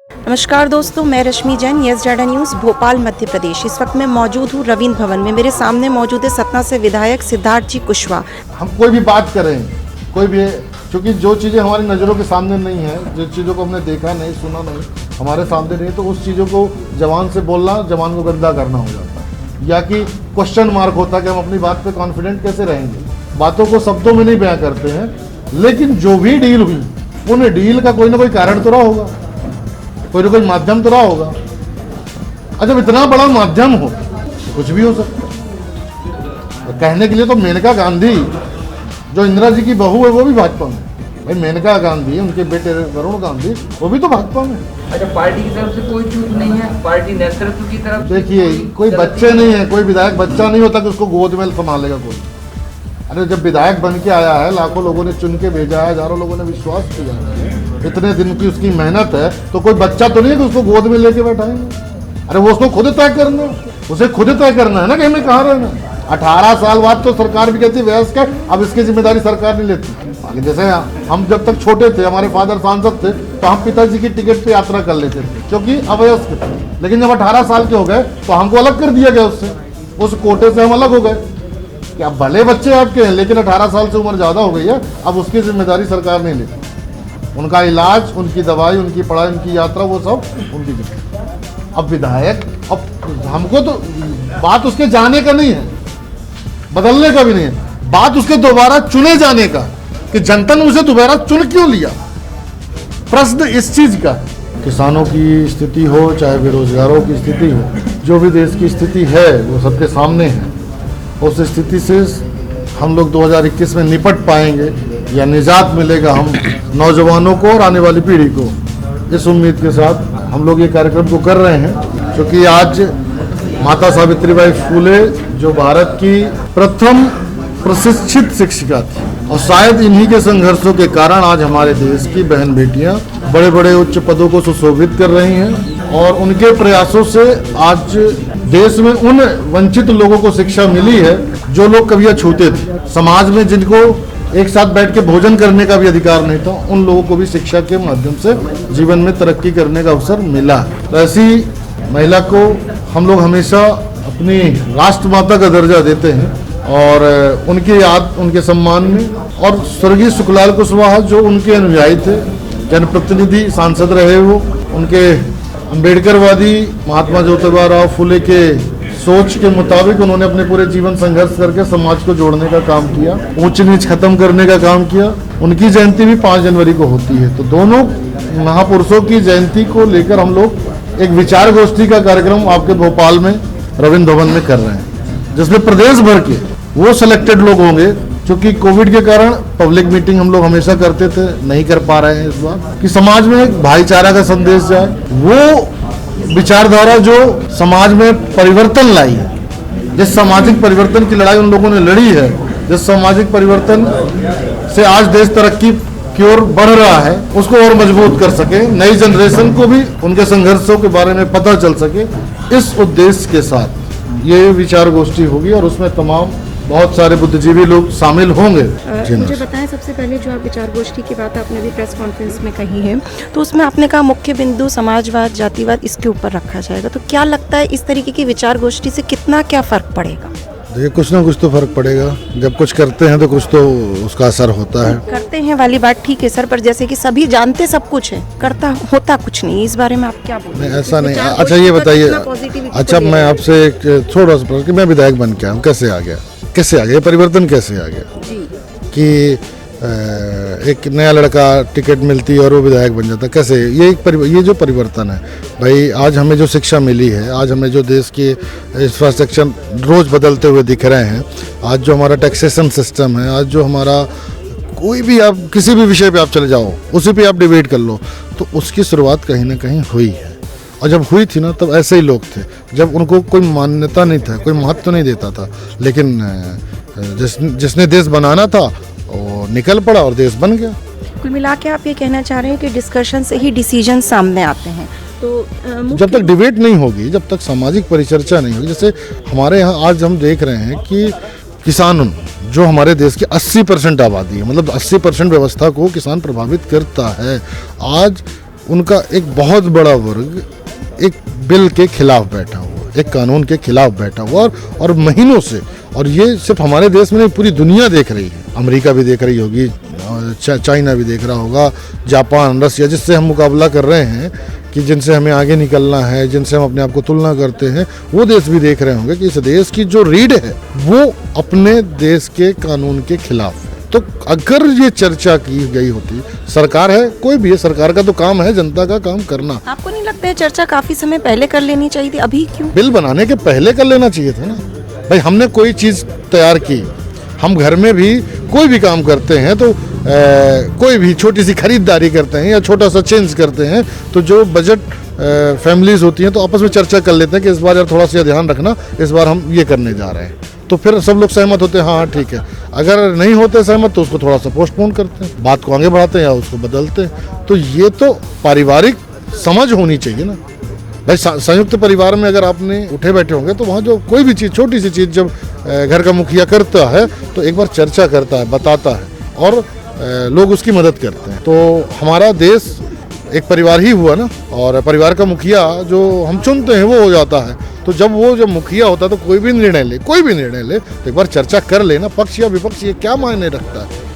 नमस्कार दोस्तों, मैं Rashmi Jain, Yes Data News Bhopal Madhya Pradesh. इस वक्त मैं मौजूद हूँ रविंद्र भवन में। मेरे सामने मौजूद है सतना से विधायक सिद्धार्थ जी कुशवाहा। हम कोई भी बात करें, कोई भी, क्योंकि जो चीज़ें हमारी नज़रों के सामने नहीं है, जो चीज़ों को हमने देखा नहीं, सुना नहीं, हमारे सामने नहीं, तो उस चीज़ों को जवान से बोलना जवान को गंदा करना हो जाता है, या कि क्वेश्चन मार्क होता है कि हम अपनी बात पे कॉन्फिडेंट कैसे रहेंगे। बातों को शब्दों में नहीं बयां करते हैं, लेकिन जो भी डील हुई उन डील का कोई ना कोई कारण तो रहा होगा, कोई ना कोई माध्यम तो रहा होगा। और जब इतना बड़ा माध्यम हो तो कुछ भी हो सकता है। कहने के लिए तो मेनका गांधी, जो इंदिरा जी की बहू है, वो भी भाजपा में। भाई मेनका गांधी, उनके बेटे वरुण गांधी, वो भी तो भाजपा में। अच्छा, पार्टी की तरफ से कोई चूक नहीं है, पार्टी नेतृत्व की तरफ से देखिए, कोई बच्चे नहीं है, कोई विधायक बच्चा नहीं होता कि उसको गोद में संभालेगा कोई। अरे जब विधायक बन के आया है, लाखों लोगों ने चुन के भेजा है, हजारों लोगों ने विश्वास किया है, इतने दिन की उसकी मेहनत है, तो कोई बच्चा तो नहीं है कि उसको गोद में लेके बैठाएंगे। अरे वो उसको खुद तय करना, उसे खुद तय करना है ना कि हमें कहाँ रहना। 18 साल बाद तो सरकार भी कहती है वयस्क है, अब इसकी जिम्मेदारी सरकार नहीं लेती। बाकी जैसे हम जब तक छोटे थे, हमारे फादर सांसद थे, तो हम पिताजी की टिकट पे यात्रा कर लेते थे क्योंकि अवयस्क थे। लेकिन जब 18 साल के हो गए तो हमको अलग कर दिया गया उससे, उस कोटे से हम अलग हो गए कि अब भले बच्चे आपके हैं, लेकिन 18 साल से उम्र ज़्यादा हो गई है, अब उसकी जिम्मेदारी सरकार नहीं लेती। उनका इलाज, उनकी दवाई, उनकी पढ़ाई, उनकी यात्रा, वो सब उनकी जिम्मेदारी। अब विधायक, अब हमको तो बात उसके जाने का नहीं है, बदलने का भी नहीं है, बात उसके दोबारा चुने जाने का, कि जनता ने उसे दोबारा चुन क्यों लिया। प्रश्न इस चीज का, किसानों की स्थिति हो चाहे बेरोजगारों की स्थिति हो, जो भी देश की स्थिति है वो सबके सामने है। उस स्थिति से हम लोग 2021 में निपट पाएंगे या निजात मिलेगा हम नौजवानों को और आने वाली पीढ़ी को, इस उम्मीद के साथ हम लोग ये कार्यक्रम को कर रहे हैं। क्योंकि आज माता सावित्रीबाई फुले जो भारत की प्रथम प्रशिक्षित शिक्षिका थी, और शायद इन्हीं के संघर्षों के कारण आज हमारे देश की बहन बेटियां बड़े बड़े उच्च पदों को सुशोभित कर रही हैं। और उनके प्रयासों से आज देश में उन वंचित लोगों को शिक्षा मिली है जो लोग कभी अछूते थे, समाज में जिनको एक साथ बैठ के भोजन करने का भी अधिकार नहीं था, उन लोगों को भी शिक्षा के माध्यम से जीवन में तरक्की करने का अवसर मिला। तो ऐसी महिला को हम लोग हमेशा अपनी राष्ट्रमाता का दर्जा देते हैं, और उनकी याद, उनके सम्मान में, और स्वर्गीय सुखलाल कुशवाहा जो उनके अनुयायी थे, जनप्रतिनिधि सांसद रहे, वो उनके अम्बेडकरवादी महात्मा ज्योतिबा राव फुले के सोच के मुताबिक उन्होंने अपने पूरे जीवन संघर्ष करके समाज को जोड़ने का काम किया, ऊंच नीच खत्म करने का काम किया। उनकी जयंती भी 5 जनवरी को होती है। तो दोनों महापुरुषों की जयंती को लेकर हम लोग एक विचार गोष्ठी का कार्यक्रम आपके भोपाल में रविंद्र भवन में कर रहे हैं, जिसमें प्रदेश भर के वो सिलेक्टेड लोग होंगे, क्योंकि कोविड के कारण पब्लिक मीटिंग हम लोग हमेशा करते थे, नहीं कर पा रहे हैं इस बार, कि समाज में एक भाईचारा का संदेश जाए। वो विचारधारा जो समाज में परिवर्तन लाई है, जिस सामाजिक परिवर्तन की लड़ाई उन लोगों ने लड़ी है, जिस सामाजिक परिवर्तन से आज देश तरक्की की ओर बढ़ रहा है, उसको और मजबूत कर सके, नई जनरेशन को भी उनके संघर्षों के बारे में पता चल सके, इस उद्देश्य के साथ ये विचार गोष्ठी होगी, और उसमें तमाम बहुत सारे बुद्धिजीवी लोग शामिल होंगे। मुझे बताएं, सबसे पहले जो आप विचार गोष्ठी की बात आपने भी प्रेस कॉन्फ्रेंस में कही है, तो उसमें आपने कहा मुख्य बिंदु समाजवाद, जातिवाद, इसके ऊपर रखा जाएगा। तो क्या लगता है इस तरीके की विचार गोष्ठी से कितना क्या फर्क पड़ेगा? देखिए, कुछ ना कुछ तो फर्क पड़ेगा। जब कुछ करते हैं तो कुछ तो उसका असर होता है। करते हैं वाली बात ठीक है सर, पर जैसे कि सभी जानते सब कुछ है, करता होता कुछ नहीं, इस बारे में आप क्या बोल रहे हैं? ऐसा नहीं। अच्छा ये बताइए, अच्छा मैं आपसे एक थोड़ा सा प्रश्न, कि मैं विधायक बन के आया हूँ, कैसे आ गया, परिवर्तन कैसे आ गया जी? कि एक नया लड़का टिकट मिलती और वो विधायक बन जाता, कैसे? ये जो परिवर्तन है भाई, आज हमें जो शिक्षा मिली है, आज हमें जो देश की इंफ्रास्ट्रक्चर रोज बदलते हुए दिख रहे हैं, आज जो हमारा टैक्सेशन सिस्टम है, आज जो हमारा कोई भी, आप किसी भी विषय पे आप चले जाओ, उसी पे आप डिबेट कर लो, तो उसकी शुरुआत कहीं ना कहीं हुई है। और जब हुई थी ना, तब ऐसे ही लोग थे, जब उनको कोई मान्यता नहीं था, कोई महत्व नहीं देता था, लेकिन जिसने देश बनाना था वो निकल पड़ा और देश बन गया। कुल मिला के आप ये कहना चाह रहे हैं कि डिस्कशन से ही डिसीजन सामने आते हैं। तो जब तक डिबेट नहीं होगी, जब तक सामाजिक परिचर्चा नहीं होगी, जैसे हमारे यहाँ आज हम देख रहे हैं कि किसान जो हमारे देश की 80% आबादी है, मतलब 80% व्यवस्था को किसान प्रभावित करता है। आज उनका एक बहुत बड़ा वर्ग एक बिल के खिलाफ बैठा हुआ, एक कानून के खिलाफ बैठा हुआ और महीनों से, और ये सिर्फ हमारे देश में नहीं पूरी दुनिया देख रही है। अमेरिका भी देख रही होगी, चाइना भी देख रहा होगा, जापान, रसिया, जिससे हम मुकाबला कर रहे हैं कि जिनसे हमें आगे निकलना है, जिनसे हम अपने आप को तुलना करते हैं, वो देश भी देख रहे होंगे कि इस देश की जो रीढ़ है वो अपने देश के कानून के खिलाफ है। तो अगर ये चर्चा की गई होती, सरकार है, कोई भी है, सरकार का तो काम है जनता का काम करना। आपको नहीं लगता है चर्चा काफी समय पहले कर लेनी चाहिए थी, अभी क्यों? बिल बनाने के पहले कर लेना चाहिए था ना भाई। हमने कोई चीज़ तैयार की, हम घर में भी कोई भी काम करते हैं तो कोई भी छोटी सी खरीदारी करते हैं या छोटा सा चेंज करते हैं, तो जो बजट फैमिलीज होती हैं तो आपस में चर्चा कर लेते हैं कि इस बार यार थोड़ा सा ध्यान रखना, इस बार हम ये करने जा रहे हैं। तो फिर सब लोग सहमत होते हैं, हाँ ठीक है। अगर नहीं होते सहमत तो उसको थोड़ा सा पोस्टपोन करते हैं, बात को आगे बढ़ाते हैं या उसको बदलते हैं। तो ये तो पारिवारिक समझ होनी चाहिए ना भाई। संयुक्त परिवार में अगर आपने उठे बैठे होंगे तो वहाँ जो कोई भी चीज़, छोटी सी चीज़ जब घर का मुखिया करता है तो एक बार चर्चा करता है, बताता है और लोग उसकी मदद करते हैं। तो हमारा देश एक परिवार ही हुआ ना, और परिवार का मुखिया जो हम चुनते हैं वो हो जाता है। तो जब मुखिया होता है तो कोई भी निर्णय ले तो एक बार चर्चा कर लेना, पक्ष या विपक्ष ये क्या मायने रखता है।